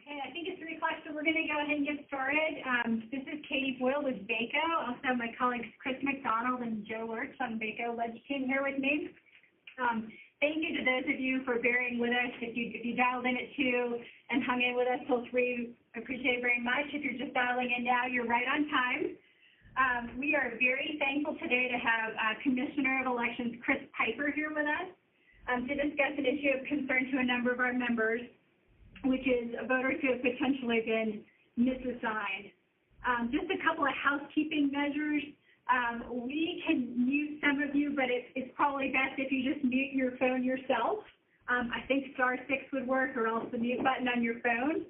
Okay, I think it's 3 o'clock, so we're going to go ahead and get started. This is Katie Boyle with VACo. I also have my colleagues Chris McDonald and Joe Lurch on VACo Ledge team here with me. Thank you to those of you for bearing with us. If you dialed in at 2 and hung in with us till 3, I appreciate it very much. If you're just dialing in now, you're right on time. We are very thankful today to have Commissioner of Elections Chris Piper here with us to discuss an issue of concern to a number of our members, which is voters who have potentially been misassigned. Just a couple of housekeeping measures. We can mute some of you, but it's probably best if you just mute your phone yourself. I think *6 would work, or else the mute button on your phone.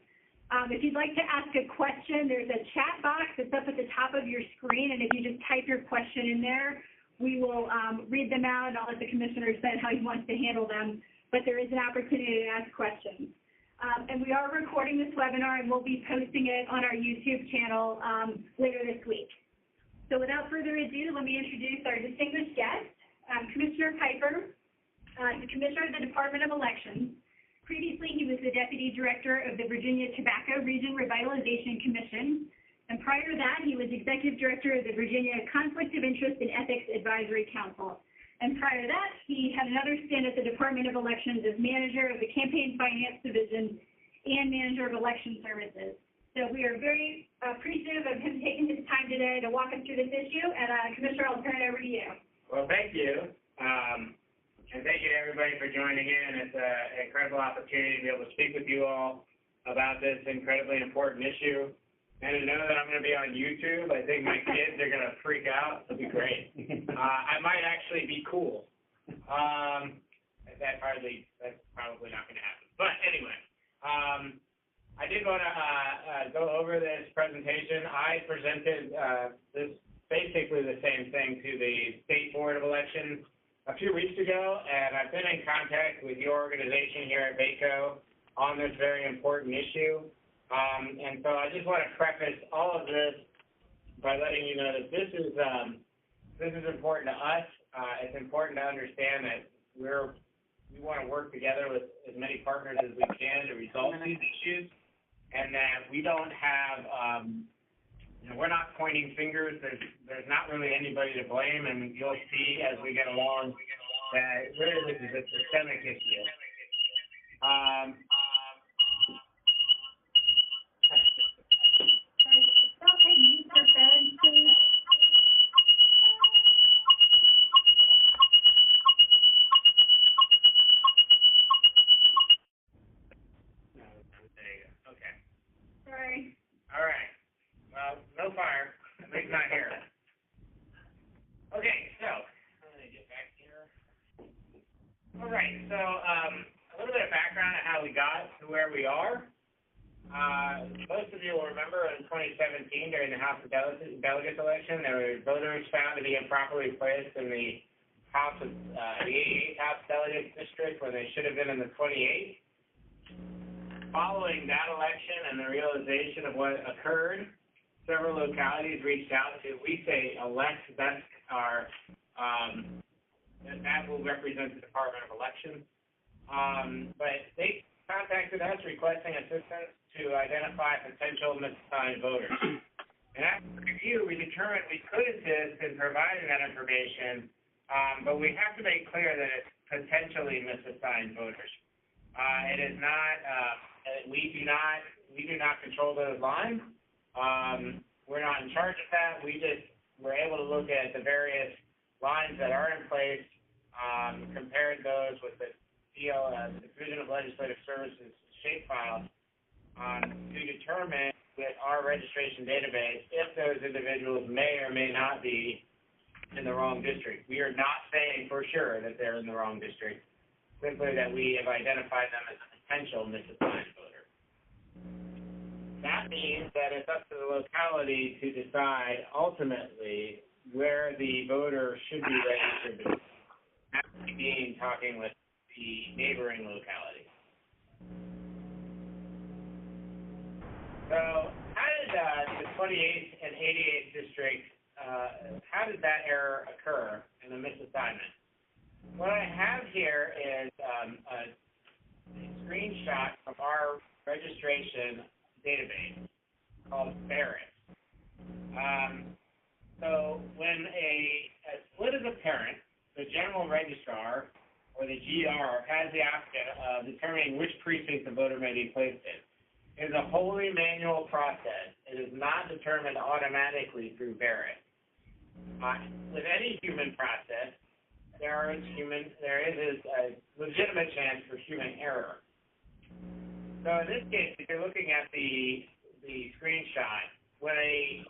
If you'd like to ask a question, there's a chat box that's up at the top of your screen, and if you just type your question in there, we will read them out, and I'll let the commissioner say how he wants to handle them. But there is an opportunity to ask questions. And we are recording this webinar, and we'll be posting it on our YouTube channel later this week. So without further ado, let me introduce our distinguished guest, Commissioner Piper, the Commissioner of the Department of Elections. Previously, he was the Deputy Director of the Virginia Tobacco Region Revitalization Commission. And prior to that, he was Executive Director of the Virginia Conflict of Interest and Ethics Advisory Council. And prior to that, he had another stint at the Department of Elections as Manager of the Campaign Finance Division and Manager of Election Services. So we are very appreciative of him taking his time today to walk us through this issue. And Commissioner, I'll turn it over to you. Well, thank you. And thank you to everybody for joining in. It's an incredible opportunity to be able to speak with you all about this incredibly important issue. And to know that I'm going to be on YouTube, I think my kids are going to freak out. It'll be great. I might actually be cool. That's probably not going to happen. But anyway, I did want to go over this presentation. I presented this basically the same thing to the State Board of Elections a few weeks ago, and I've been in contact with your organization here at VACo on this very important issue. And so I just want to preface all of this by letting you know that this is important to us. It's important to understand that we want to work together with as many partners as we can to resolve these issues, and that we don't have, we're not pointing fingers. There's not really anybody to blame, and you'll see as we get along that really this is a systemic issue. Most of you will remember in 2017 during the House of Delegates election, there were voters found to be improperly placed in the House of the 88th House Delegates District when they should have been in the 28th. Following that election and the realization of what occurred, several localities reached out to, we say, elect that will represent the Department of Elections. But they contacted us requesting assistance to identify potential misassigned voters. And after review, we determined we could assist in providing that information, but we have to make clear that it's potentially misassigned voters. It is not. We do not control those lines. We're not in charge of that. We're able to look at the various lines that are in place, compared those with the Division of Legislative Services shapefile, to determine with our registration database if those individuals may or may not be in the wrong district. We are not saying for sure that they're in the wrong district, simply that we have identified them as a potential misassigned voter. That means that it's up to the locality to decide ultimately where the voter should be registered, after being talking with the neighboring locality. So how did the 28th and 88th districts, how did that error occur in the misassignment? What I have here is a screenshot from our registration database called VACo. So when a split is apparent, the general registrar or the GR has the option of determining which precinct the voter may be placed in. It is a wholly manual process. It is not determined automatically through VACo. With any human process, there is a legitimate chance for human error. So in this case, if you're looking at the screenshot, when a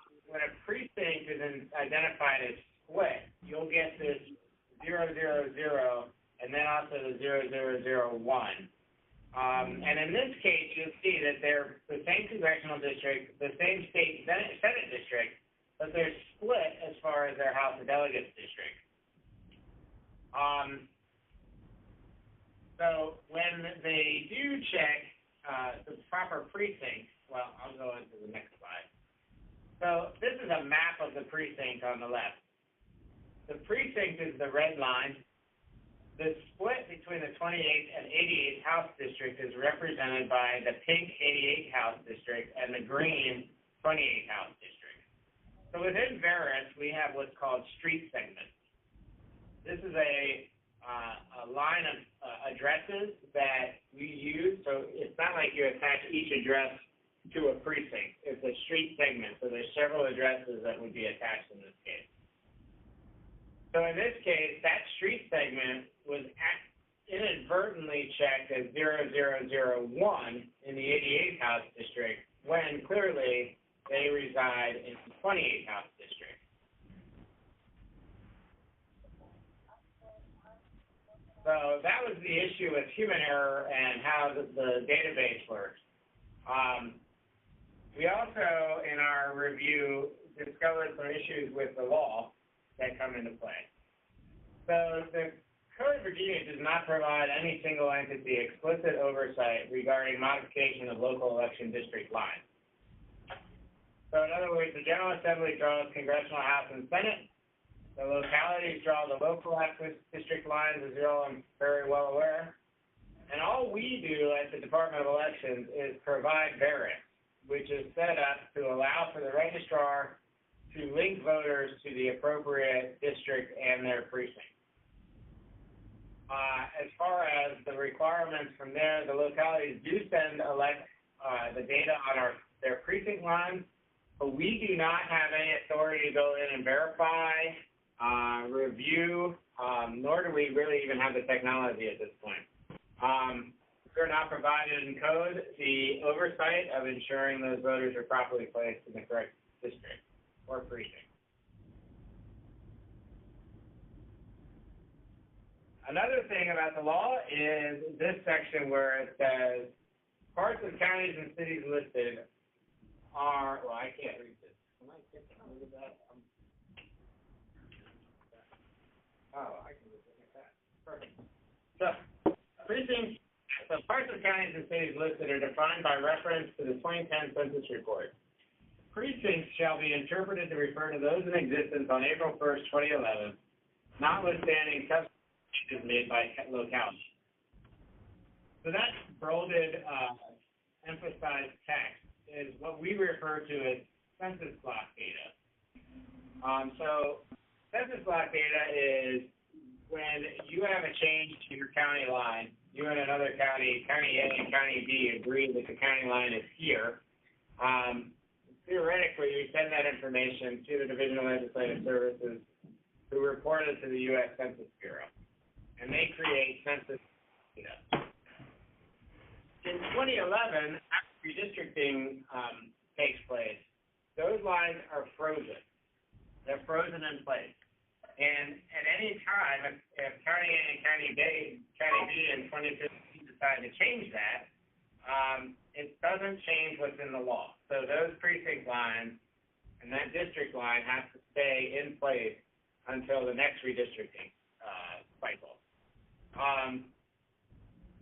precinct is identified as split, you'll get this 000 and then also the 0001. And in this case, you'll see that they're the same congressional district, the same state Senate district, but they're split as far as their House of Delegates district. So when they do check the proper precinct, well, I'll go into the next slide. So this is a map of the precinct on the left. The precinct is the red line. The split between the 28th and 88th House District is represented by the pink 88th House District and the green 28th House District. So within VARIS, we have what's called street segments. This is a line of addresses that we use. So it's not like you attach each address to a precinct. It's a street segment. So there's several addresses that would be attached in this case. So in this case, that street segment was inadvertently checked as 0001 in the 88th House District, when clearly they reside in the 28th House District. So that was the issue with human error and how the database works. We also, in our review, discovered some issues with the law that come into play. So the Code of Virginia does not provide any single entity explicit oversight regarding modification of local election district lines. So in other words, the General Assembly draws congressional House and Senate. The localities draw the local district lines, as you're all very well aware. And all we do at the Department of Elections is provide VARIS, which is set up to allow for the registrar to link voters to the appropriate district and their precinct. As far as the requirements from there, the localities do send the data on their precinct lines, but we do not have any authority to go in and verify, review, nor do we really even have the technology at this point. We're not provided in code the oversight of ensuring those voters are properly placed in the correct district or precinct. Another thing about the law is this section where it says parts of counties and cities listed are, well, I can't read this. Can I get rid of that? Oh, I can just look at that. Perfect. So, precincts, so parts of counties and cities listed are defined by reference to the 2010 Census Report. Precincts shall be interpreted to refer to those in existence on April 1st, 2011, notwithstanding subsequent changes made by locality. So that bolded, emphasized text is what we refer to as census block data. So census block data is when you have a change to your county line, you and another county, County A and County B, agree that the county line is here. Theoretically, you send that information to the Division of Legislative Services, who report it to the U.S. Census Bureau, and they create census data. In 2011, after redistricting takes place, those lines are frozen. They're frozen in place. And at any time, if County A and County B in 2015 decide to change that, it doesn't change what's in the law. So those precinct lines and that district line have to stay in place until the next redistricting cycle.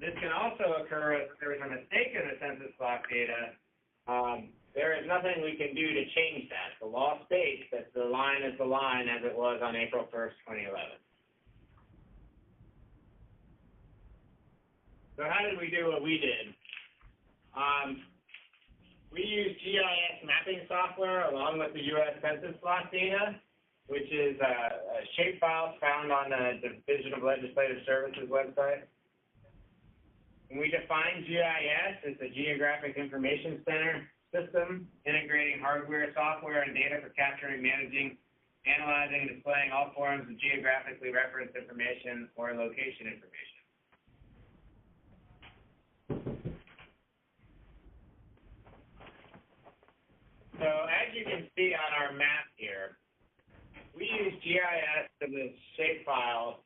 This can also occur if there is a mistake in the census block data. There is nothing we can do to change that. The law states that the line is the line as it was on April 1st, 2011. So how did we do what we did? We use GIS mapping software along with the U.S. Census block data, which is a shapefile found on the Division of Legislative Services website. And we define GIS as the Geographic Information Center system, integrating hardware, software, and data for capturing, managing, analyzing, and displaying all forms of geographically referenced information or location information. So as you can see on our map here, we use GIS as a shapefile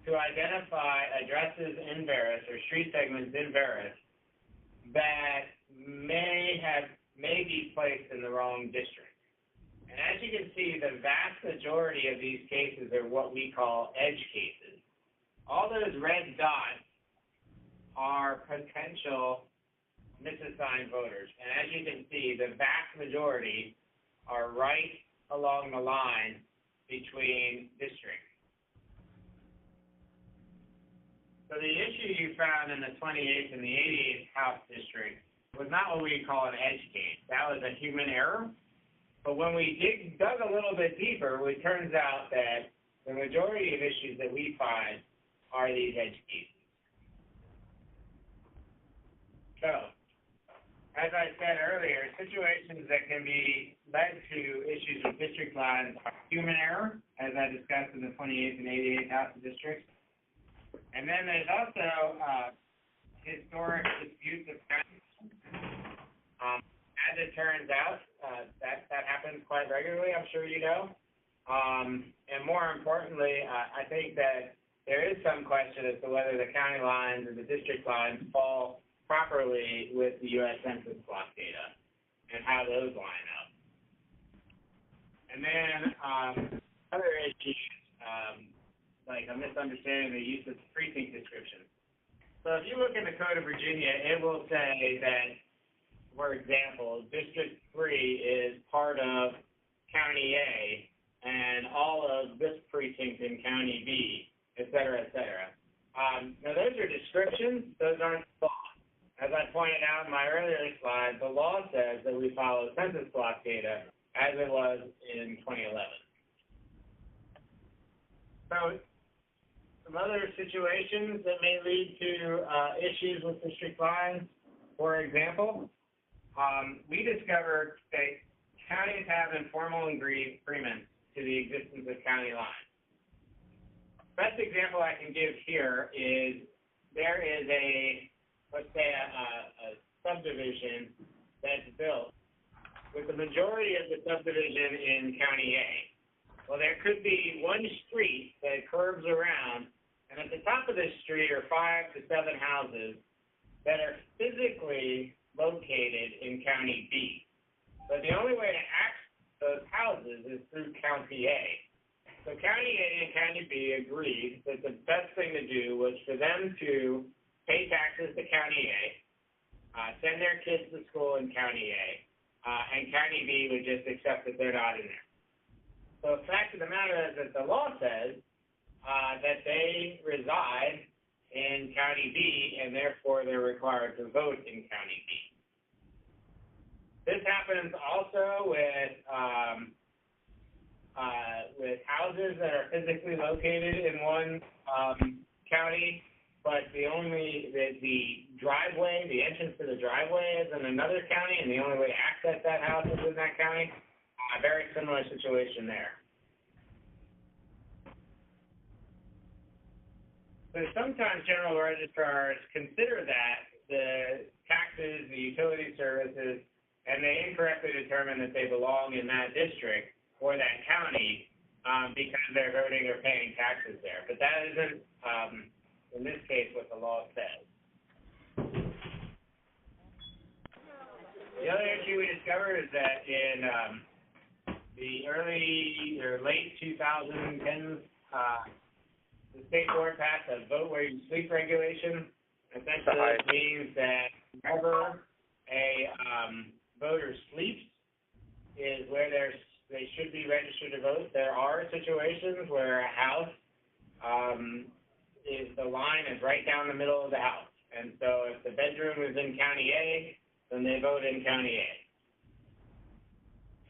to identify addresses in Veris or street segments in Veris that may be placed in the wrong district. And as you can see, the vast majority of these cases are what we call edge cases. All those red dots are potential misassigned voters. And as you can see, the vast majority are right along the line between districts. So the issue you found in the 28th and the 88th House district was not what we call an edge case. That was a human error. But when we dug a little bit deeper, it turns out that the majority of issues that we find are these edge cases. So, as I said earlier, situations that can be led to issues with district lines are human error, as I discussed in the 28th and 88th House districts. And then there's also historic disputes of county. As it turns out, that happens quite regularly, I'm sure you know. And more importantly, I think that there is some question as to whether the county lines and the district lines fall properly with the U.S. Census block data and how those line up. And then other issues, like a misunderstanding the use of precinct description. So if you look in the Code of Virginia, it will say that, for example, District 3 is part of County A and all of this precinct in County B, et cetera, et cetera. Now, those are descriptions. Those aren't law. As I pointed out in my earlier slide, the law says that we follow census block data as it was in 2011. So some other situations that may lead to issues with district lines, for example, we discovered that counties have informal agreements to the existence of county lines. Best example I can give here is there is let's say a subdivision that's built with the majority of the subdivision in County A. Well, there could be one street that curves around, and at the top of this street are 5 to 7 houses that are physically located in County B. But the only way to access those houses is through County A. So County A and County B agreed that the best thing to do was for them to pay taxes to County A, send their kids to school in County A, and County B would just accept that they're not in there. So the fact of the matter is that the law says that they reside in County B, and therefore they're required to vote in County B. This happens also with houses that are physically located in one county, but the driveway, the entrance to the driveway is in another county, and the only way to access that house is in that county. A very similar situation there. So sometimes general registrars consider that the taxes, the utility services, and they incorrectly determine that they belong in that district or that county because they're voting or paying taxes there. But that isn't, in this case, what the law says. The other issue we discovered is that in the early or late 2010s, the state board passed a vote where you sleep regulation. Essentially, it means that wherever a voter sleeps is where they should be registered to vote. There are situations where a house the line is right down the middle of the house. And so if the bedroom is in County A, then they vote in County A.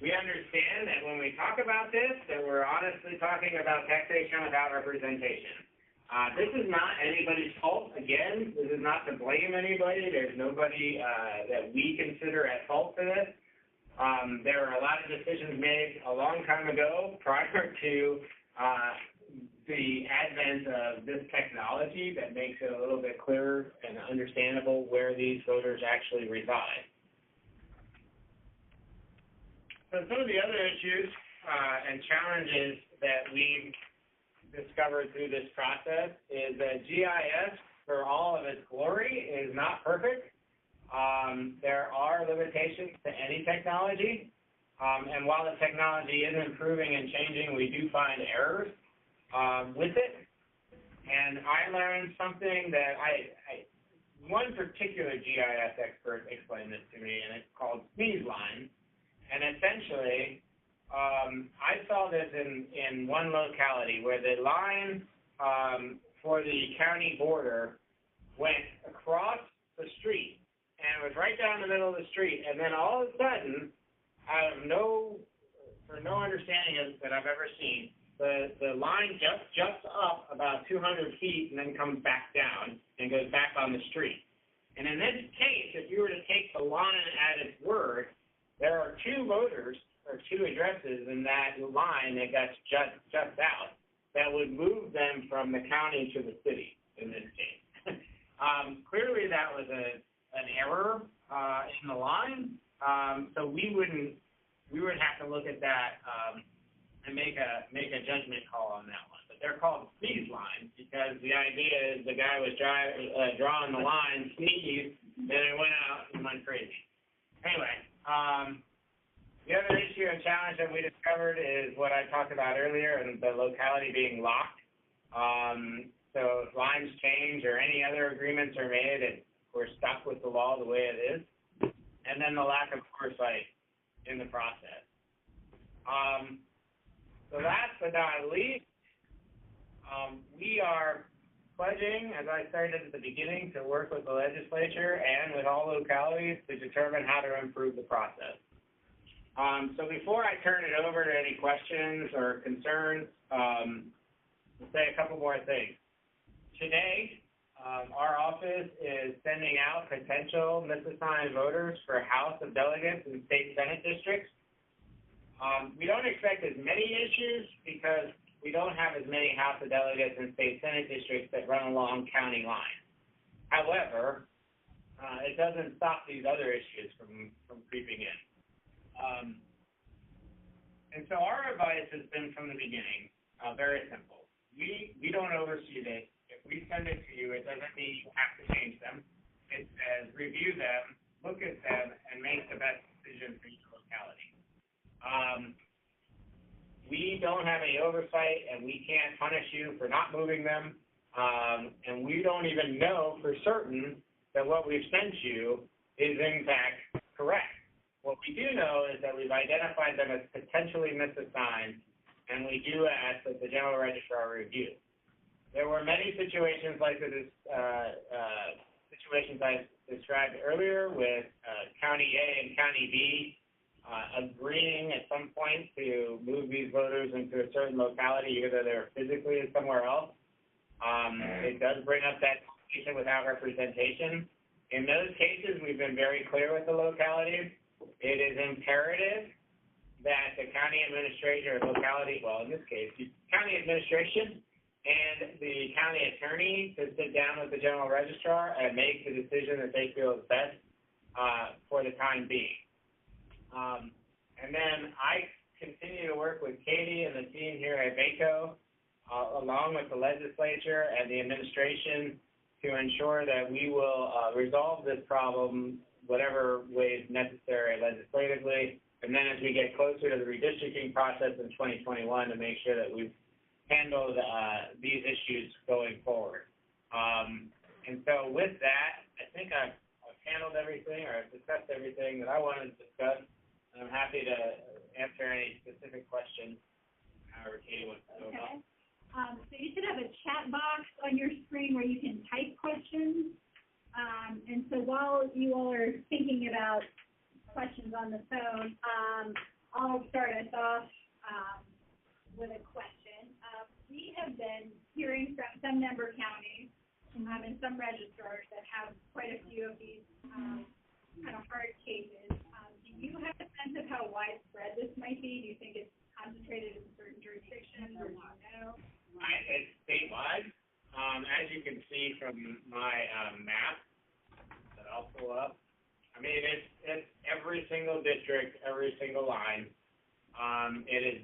We understand that when we talk about this, that we're honestly talking about taxation without representation. This is not anybody's fault. Again, this is not to blame anybody. There's nobody that we consider at fault for this. There were a lot of decisions made a long time ago prior to the advent of this technology that makes it a little bit clearer and understandable where these voters actually reside. So some of the other issues and challenges that we've discovered through this process is that GIS, for all of its glory, is not perfect. There are limitations to any technology, and while the technology is improving and changing, we do find errors with it. And I learned something that one particular GIS expert explained this to me, and it's called sneeze line. And essentially, I saw this in one locality where the line for the county border went across the street, and it was right down the middle of the street, and then all of a sudden, for no understanding that I've ever seen, the line jumps up about 200 feet and then comes back down and goes back on the street. And in this case, if you were to take the line at its word, there are two voters or two addresses in that line that got just out that would move them from the county to the city in this case. Clearly, that was an error in the line, so we would have to look at that and make a judgment call on that one. But they're called sneeze lines because the idea is the guy was drawing the line, sneezed, then it went out and went crazy. Anyway. The other issue and challenge that we discovered is what I talked about earlier, and the locality being locked. So if lines change or any other agreements are made, we're stuck with the law the way it is. And then the lack of foresight in the process. So last but not least, we are pledging, as I started at the beginning, to work with the legislature and with all localities to determine how to improve the process. So before I turn it over to any questions or concerns, I'll say a couple more things. Today, our office is sending out potential misassigned voters for House of Delegates and state Senate districts. We don't expect as many issues because we don't have as many House of Delegates and state Senate districts that run along county lines. However, it doesn't stop these other issues from creeping in. And so our advice has been from the beginning very simple. We don't oversee this. If we send it to you, it doesn't mean you have to change them. It says review them, look at them, and make the best decision for each locality. We don't have any oversight, and we can't punish you for not moving them. And we don't even know for certain that what we've sent you is in fact correct. What we do know is that we've identified them as potentially misassigned, and we do ask that the General Registrar review. There were many situations like the situations I described earlier with County A and County B agreeing at some point to move these voters into a certain locality, either they're physically somewhere else. It does bring up that situation without representation. In those cases, we've been very clear with the localities. It is imperative that the county administrator or locality, well, in this case, the county administration and the county attorney to sit down with the general registrar and make the decision that they feel is best for the time being. And then I continue to work with Katie and the team here at VACo, along with the legislature and the administration, to ensure that we will resolve this problem whatever ways necessary legislatively, and then as we get closer to the redistricting process in 2021 to make sure that we've handled these issues going forward. And so with that, I think I've handled everything, or I've discussed everything that I wanted to discuss, and I'm happy to answer any specific questions, however Katie wants to go about. So you should have a chat box on your screen where you can type questions. And so while you all are thinking about questions on the phone, I'll start us off with a question. We have been hearing from some member counties and some registrars that have quite a few of these kind of hard cases. Do you have a sense of how widespread this might be? Do you think it's concentrated in certain jurisdictions, or do you know? It's statewide. As you can see from my map that I'll pull up, I mean, it's every single district, every single line. It is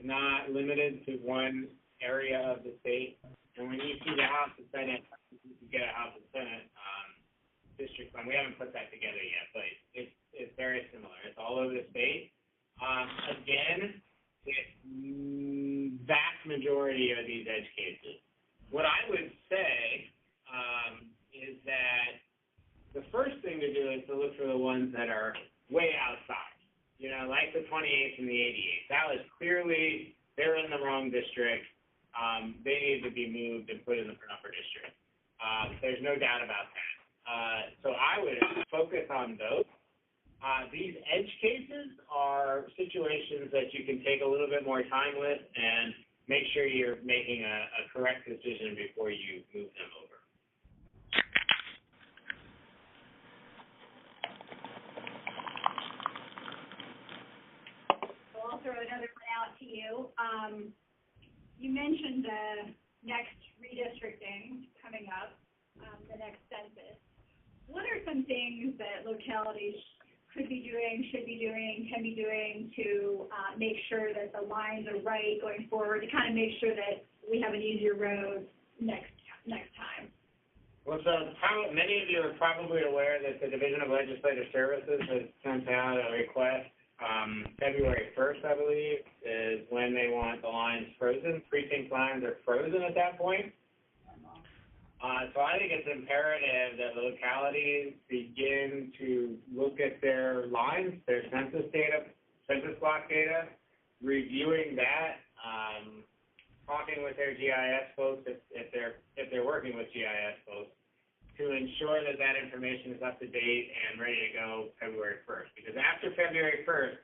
not limited to one area of the state. And when you see the House and Senate, you get a House and Senate district fund. We haven't put that together yet, but it's very similar. It's all over the state. Again, it's vast majority of these edge cases. What I would say is that the first thing to do is to look for the ones that are way outside, like the 28th and the 88th. That was clearly, they're in the wrong district. They need to be moved and put in the upper district. There's no doubt about that. So I would focus on those. These edge cases are situations that you can take a little bit more time with and make sure you're making a correct decision before you move them over. I'll throw another one out to you. You mentioned the next redistricting coming up, the next census. What are some things that localities could be doing, should be doing, can be doing to make sure that the lines are right going forward, to kind of make sure that we have an easier road next time? Well, so many of you are probably aware that the Division of Legislative Services has sent out a request. February 1st, I believe, is when they want the lines frozen. Precinct lines are frozen at that point. So I think it's imperative that localities begin to look at their lines, their census data, census block data, reviewing that, talking with their GIS folks if they're working with GIS folks, to ensure that that information is up to date and ready to go February 1st. Because after February 1st,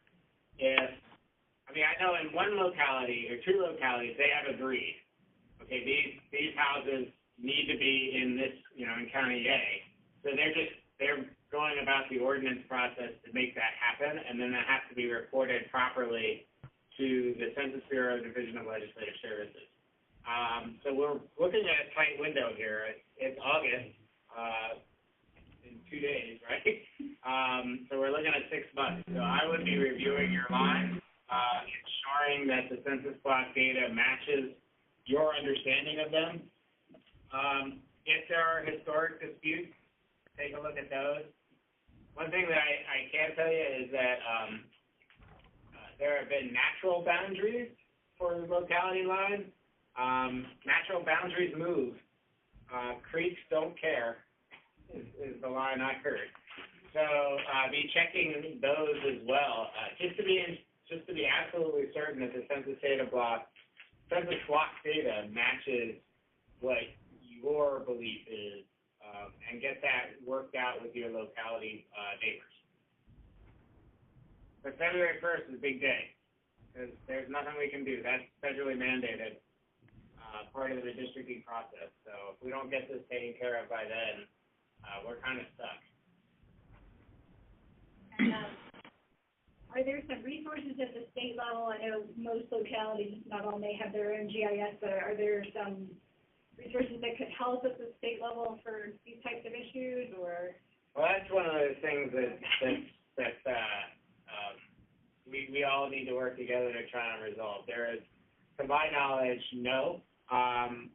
I know in one locality or two localities, they have agreed, okay, these houses need to be in this, in County A. So they're going about the ordinance process to make that happen, and then that has to be reported properly to the Census Bureau Division of Legislative Services. So we're looking at a tight window here. It's August. In 2 days, right? So we're looking at 6 months. So I would be reviewing your lines, ensuring that the census block data matches your understanding of them. If there are historic disputes, take a look at those. One thing that I can tell you is that there have been natural boundaries for locality lines. Natural boundaries move. Creeks don't care. Is the line I heard. So be checking those as well, just to be absolutely certain that the census block data matches what your belief is, and get that worked out with your locality neighbors. But February 1st is a big day, because there's nothing we can do. That's federally mandated, part of the redistricting process. So if we don't get this taken care of by then, we're kind of stuck. And, are there some resources at the state level? I know most localities, not all, may have their own GIS, but are there some resources that could help at the state level for these types of issues, or? Well, that's one of those things that we all need to work together to try and resolve. There is, to my knowledge, no.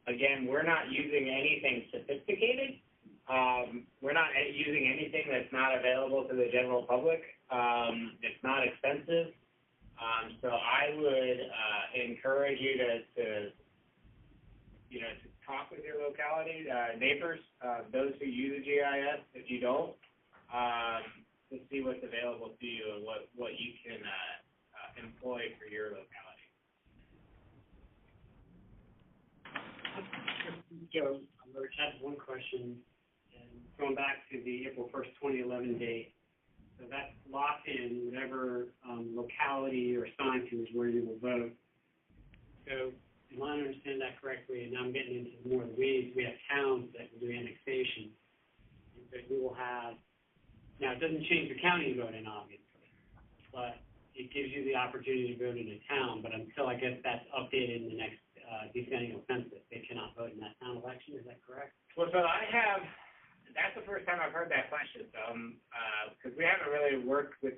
Again, we're not using anything sophisticated. We're not using anything that's not available to the general public. It's not expensive. So I would encourage you to talk with your locality, neighbors, those who use a GIS, if you don't, to see what's available to you and what you can employ for your locality. Joe, I'm Rich, I have one question, and going back to the April 1st, 2011 date. So that's locked in, whatever locality you're assigned to is where you will vote. So, if I understand that correctly, and now I'm getting into more of the weeds, we have towns that will do annexation. And so we will have, now it doesn't change the county you vote in, obviously, but it gives you the opportunity to vote in a town, but until I guess that's updated in the next decennial census, they cannot vote in that town election, is that correct? Well, so that's the first time I've heard that question, because we haven't really worked with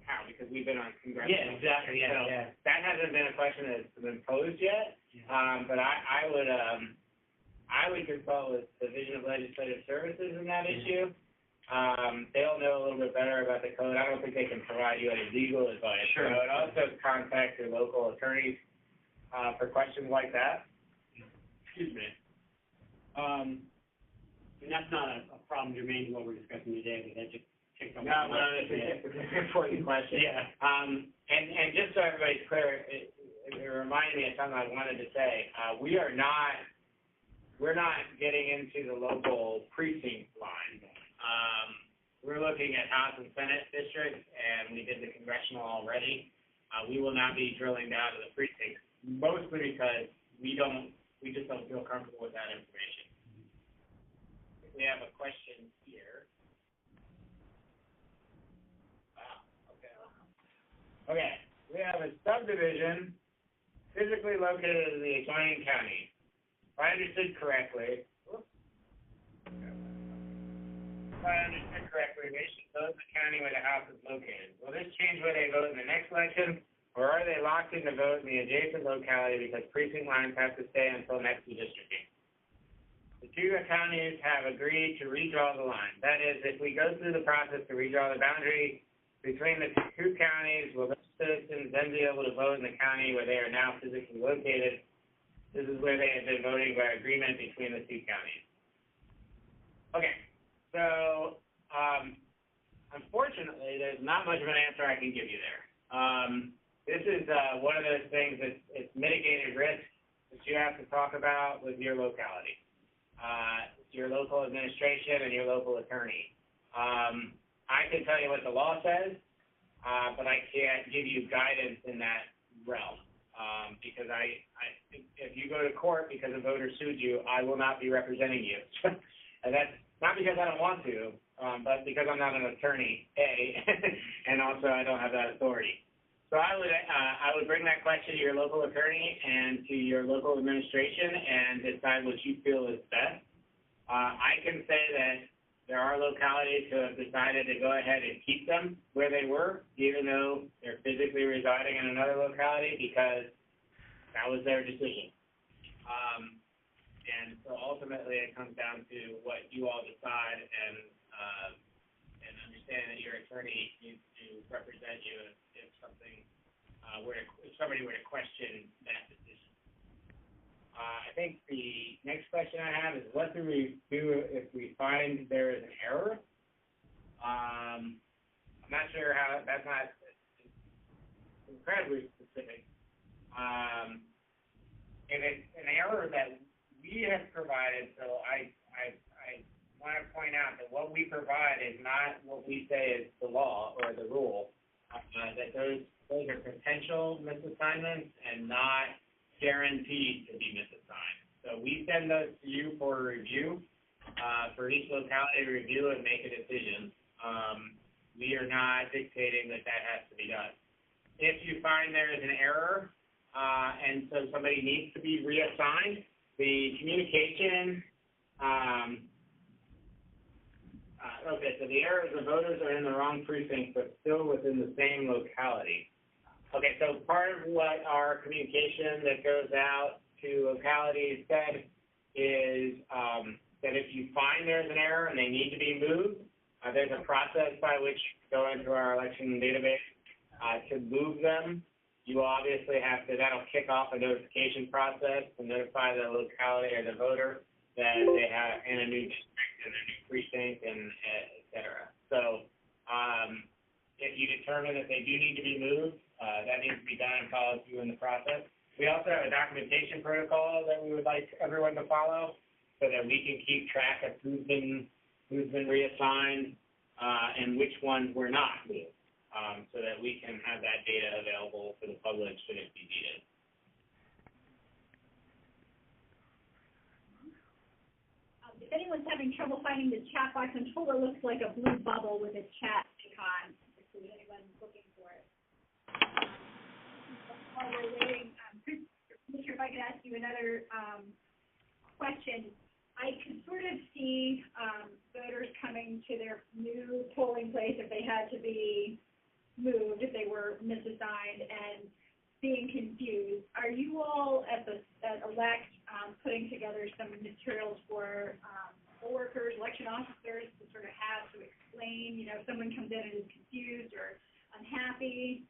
town, because we've been on congressional. Yeah, exactly, yeah, so yeah. That hasn't been a question that's been posed yet, Yeah. but I would consult with the Division of Legislative Services in that issue. They'll know a little bit better about the code. I don't think they can provide you any legal advice. Sure. So I'd also contact your local attorneys for questions like that. Excuse me. And that's not a problem germane to what we're discussing today, but that just ticks off. No, it's an important question. Yeah. And just so everybody's clear, it reminded me of something I wanted to say. We're not getting into the local precinct line. We're looking at House and Senate districts, and we did the congressional already. We will not be drilling down to the precincts, mostly because we just don't feel comfortable with that information. We have a question here. Okay, we have a subdivision physically located in the adjoining county. If I understood correctly, they should vote in the county where the house is located. Will this change where they vote in the next election, or are they locked in to vote in the adjacent locality because precinct lines have to stay until next redistricting? The two counties have agreed to redraw the line. That is, if we go through the process to redraw the boundary between the two counties, will those citizens then be able to vote in the county where they are now physically located? This is where they have been voting by agreement between the two counties. Okay, so unfortunately, there's not much of an answer I can give you there. This is one of those things that's it's mitigated risk that you have to talk about with your locality, your local administration and your local attorney. I can tell you what the law says, but I can't give you guidance in that realm. Because if you go to court because a voter sued you, I will not be representing you. And that's not because I don't want to, but because I'm not an attorney, and also I don't have that authority. So I would bring that question to your local attorney and to your local administration and decide what you feel is best. I can say that there are localities who have decided to go ahead and keep them where they were, even though they're physically residing in another locality, because that was their decision. And so ultimately it comes down to what you all decide, and understand that your attorney needs to represent you if something if somebody were to question that decision. I think the next question I have is, what do we do if we find there is an error? I'm not sure how, that's not incredibly specific. If it's an error that we have provided, so I want to point out that what we provide is not what we say is the law or the rule, that those are potential misassignments and not guaranteed to be misassigned. So we send those to you for review, for each locality to review and make a decision. We are not dictating that has to be done. If you find there is an error, and so somebody needs to be reassigned, the communication, okay, so the error is the voters are in the wrong precinct but still within the same locality. Okay, so part of what our communication that goes out to localities said is that if you find there's an error and they need to be moved, there's a process by which you go into our election database to move them. You obviously have to, that'll kick off a notification process to notify the locality or the voter that they have in a new district and a new precinct, and et cetera. So if you determine that they do need to be moved, that needs to be done and followed through in the process. We also have a documentation protocol that we would like everyone to follow. so that we can keep track of who's been reassigned, and which ones were not, so that we can have that data available for the public should it be needed. If anyone's having trouble finding the chat box, I'm told it looks like a blue bubble with a chat icon, if there's anyone looking for it. While we're waiting, Commissioner, if I could ask you another question. I could sort of see voters coming to their new polling place if they had to be moved, if they were misassigned, and being confused. Are you all at ELECT putting together some materials for poll workers, election officers to sort of have to explain, if someone comes in and is confused or unhappy?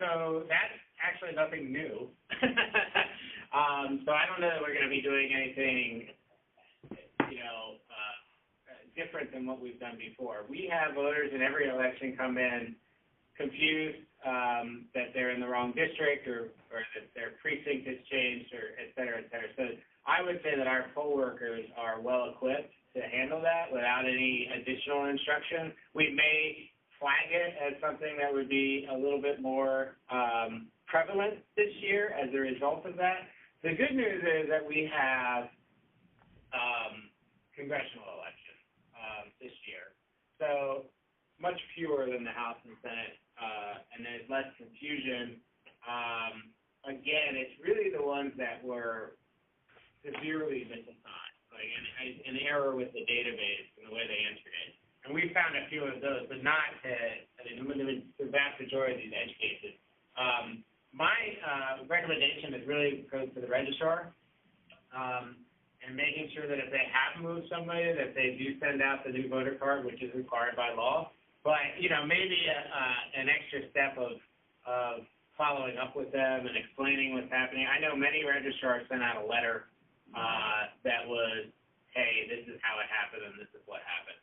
So that's actually nothing new. So I don't know that we're going to be doing anything, different than what we've done before. We have voters in every election come in confused that they're in the wrong district or that their precinct has changed or et cetera, et cetera. So I would say that our poll workers are well equipped to handle that without any additional instruction. We may flag it as something that would be a little bit more prevalent this year as a result of that. The good news is that we have congressional elections this year, so much fewer than the House and Senate, and there's less confusion. Again, it's really the ones that were severely misassigned, like an error with the database and the way they entered it. And we found a few of those, but not the vast majority of these edge cases. My recommendation is really goes to the registrar, and making sure that if they have moved somebody, that they do send out the new voter card, which is required by law. But, maybe an extra step of following up with them and explaining what's happening. I know many registrars sent out a letter that was, hey, this is how it happened and this is what happened,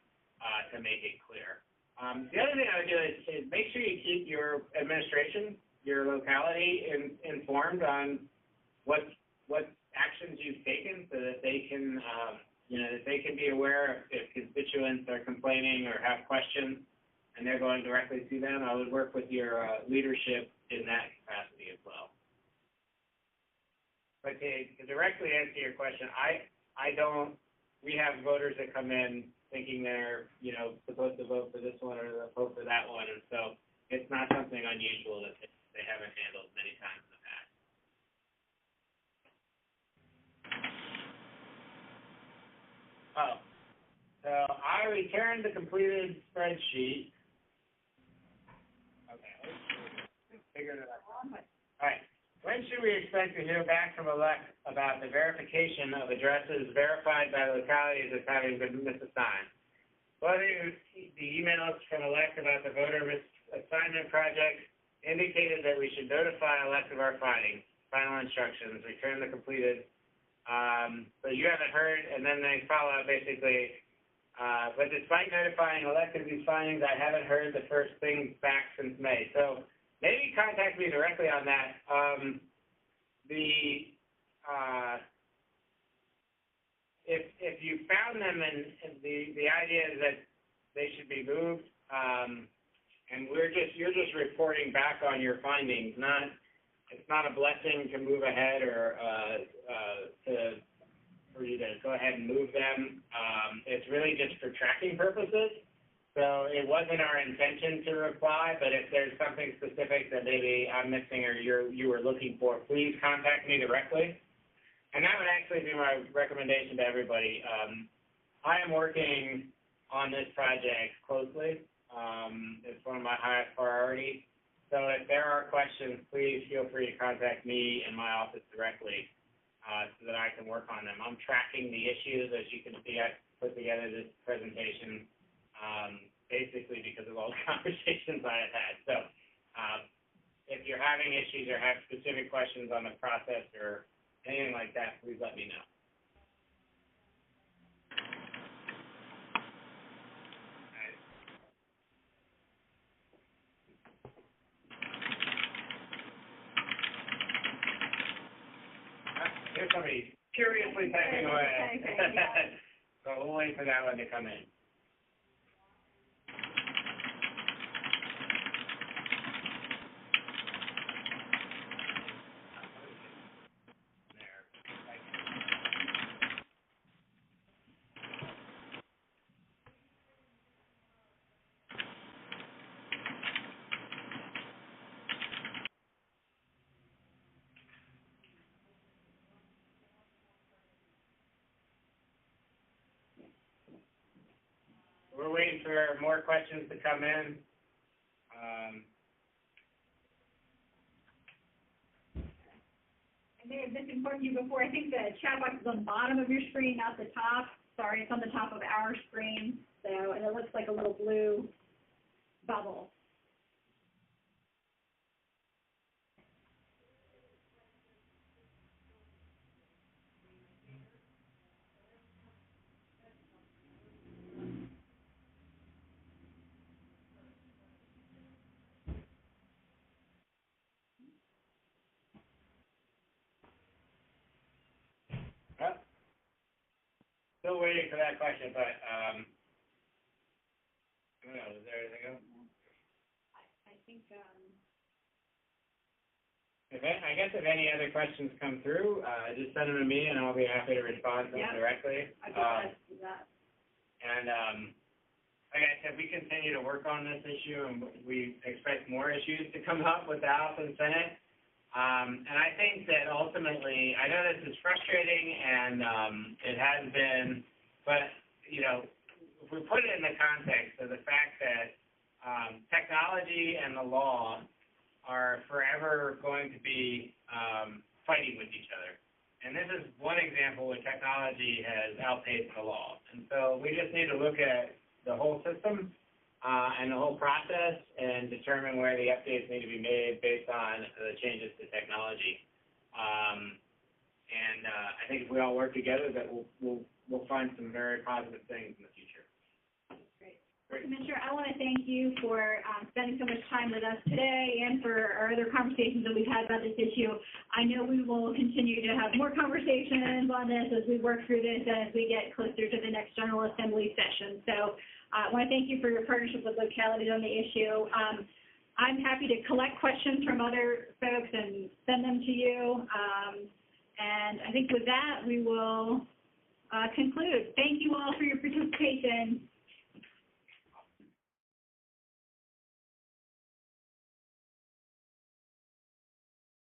to make it clear. The other thing I would do is make sure you keep your administration, your locality informed on what actions you've taken so that they can, that they can be aware if constituents are complaining or have questions and they're going directly to them. I would work with your leadership in that capacity as well. But to directly answer your question, we have voters that come in thinking they're, supposed to vote for this one or vote for that one, and so it's not something unusual that they haven't handled many times in the past. Oh, so I returned the completed spreadsheet. Okay, let's figure it out. All right. When should we expect to hear back from ELECT about the verification of addresses verified by localities as having been misassigned? Well, the emails from ELECT about the voter misassignment project indicated that we should notify ELECT of our findings, final instructions, return the completed. So you haven't heard, and then they follow up basically, but despite notifying ELECT of these findings, I haven't heard the first thing back since May. So maybe contact me directly on that. If you found them and the idea is that they should be moved, and you're just reporting back on your findings, it's not a blessing to move ahead or for you to go ahead and move them. It's really just for tracking purposes. So it wasn't our intention to reply, but if there's something specific that maybe I'm missing or you were looking for, please contact me directly. And that would actually be my recommendation to everybody. I am working on this project closely. It's one of my highest priorities. So if there are questions, please feel free to contact me and my office directly so that I can work on them. I'm tracking the issues. As you can see, I put together this presentation basically because of all the conversations I have had. So if you're having issues or have specific questions on the process or anything like that, please let me know. Here's somebody curiously typing away. Typing, yeah. So we'll wait for that one to come in. We're waiting for more questions to come in. I may have misinformed you before. I think the chat box is on the bottom of your screen, not the top. Sorry, it's on the top of our screen. So, and it looks like a little blue bubble. Oh, still waiting for that question, but I don't know, is there anything else? I think, I guess if any other questions come through, just send them to me and I'll be happy to respond to them directly. I'd be glad to do that. And like I said, we continue to work on this issue and we expect more issues to come up with the House and Senate. And I think that ultimately, I know this is frustrating and it has been, but, you know, if we put it in the context of the fact that technology and the law are forever going to be fighting with each other. And this is one example where technology has outpaced the law. And so we just need to look at the whole system and the whole process and determine where the updates need to be made based on the changes to technology. I think if we all work together, that we'll find some very positive things in the future. Commissioner, I want to thank you for spending so much time with us today and for our other conversations that we've had about this issue. I know we will continue to have more conversations on this as we work through this and as we get closer to the next General Assembly session. So I want to thank you for your partnership with localities on the issue. I'm happy to collect questions from other folks and send them to you. And I think with that, we will conclude. Thank you all for your participation.